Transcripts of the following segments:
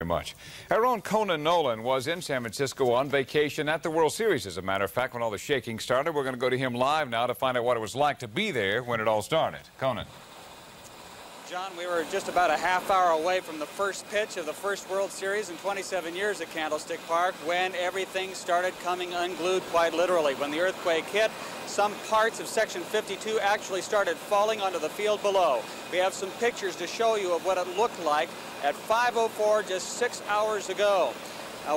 Very much. Our own Conan Nolan was in San Francisco on vacation at the World Series. As a matter of fact, when all the shaking started, we're going to go to him live now to find out what it was like to be there when it all started. Conan. John, we were just about a half hour away from the first pitch of the first World Series in 27 years at Candlestick Park when everything started coming unglued, quite literally. When the earthquake hit, some parts of Section 52 actually started falling onto the field below. We have some pictures to show you of what it looked like at 5:04 just 6 hours ago.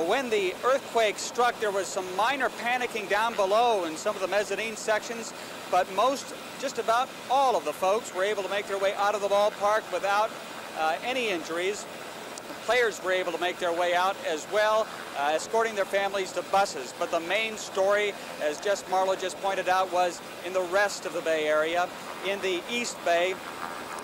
When the earthquake struck, there was some minor panicking down below in some of the mezzanine sections, but just about all of the folks were able to make their way out of the ballpark without any injuries. The players were able to make their way out as well, escorting their families to buses. But the main story, as Marlo just pointed out, was in the rest of the Bay Area. In the East Bay,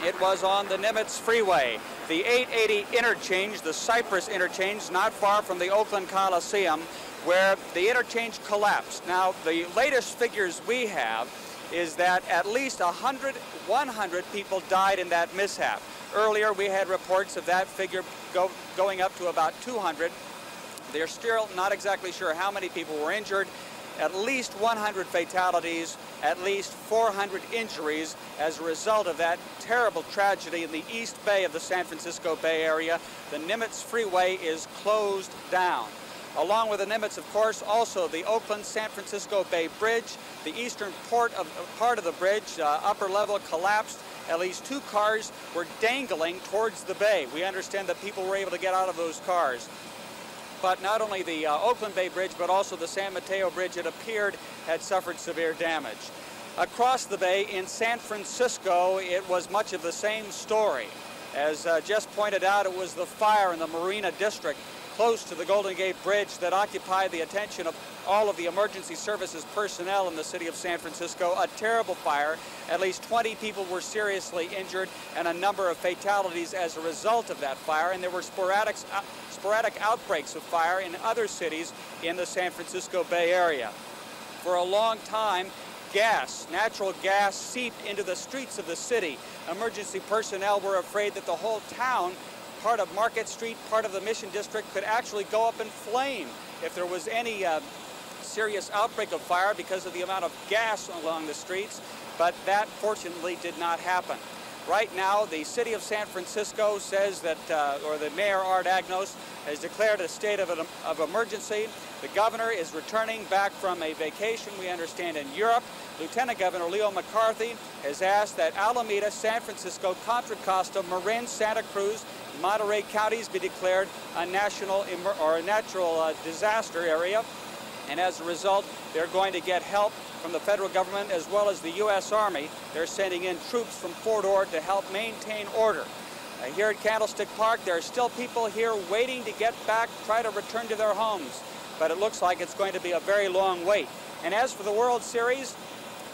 it was on the Nimitz Freeway. The 880 interchange, the Cypress interchange, not far from the Oakland Coliseum, where the interchange collapsed. Now, the latest figures we have is that at least 100 people died in that mishap. Earlier, we had reports of that figure going up to about 200. They're still not exactly sure how many people were injured. At least 100 fatalities, at least 400 injuries as a result of that terrible tragedy in the East Bay of the San Francisco Bay Area. The Nimitz Freeway is closed down. Along with the Nimitz, of course, also the Oakland-San Francisco Bay Bridge. The eastern part of the bridge, upper level, collapsed. At least 2 cars were dangling towards the bay. We understand that people were able to get out of those cars. But not only the Oakland Bay Bridge, but also the San Mateo Bridge, it appeared, had suffered severe damage. Across the bay in San Francisco, it was much of the same story. As just pointed out, it was the fire in the Marina District close to the Golden Gate Bridge that occupied the attention of all of the emergency services personnel in the city of San Francisco. A terrible fire. At least 20 people were seriously injured and a number of fatalities as a result of that fire. And there were sporadic outbreaks of fire in other cities in the San Francisco Bay Area. For a long time, natural gas seeped into the streets of the city. Emergency personnel were afraid that the whole town, part of Market Street, part of the Mission District, could actually go up in flame if there was any serious outbreak of fire because of the amount of gas along the streets, but that fortunately did not happen. Right now, the city of San Francisco says that, or the mayor, Art Agnos, has declared a state of emergency. The governor is returning back from a vacation, we understand, in Europe. Lieutenant Governor Leo McCarthy has asked that Alameda, San Francisco, Contra Costa, Marin, Santa Cruz, Monterey counties be declared a natural disaster area. And as a result, they're going to get help from the federal government as well as the U.S. Army. They're sending in troops from Fort Ord to help maintain order. Here at Candlestick Park, there are still people here waiting to get back, try to return to their homes. But it looks like it's going to be a very long wait. And as for the World Series,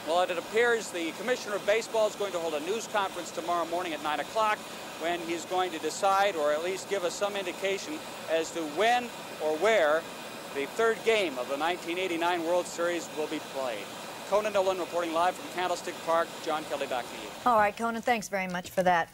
well, it appears the Commissioner of Baseball is going to hold a news conference tomorrow morning at 9 o'clock when he's going to decide, or at least give us some indication as to when or where the third game of the 1989 World Series will be played. Conan Nolan reporting live from Candlestick Park. John Kelly, back to you. All right, Conan, thanks very much for that.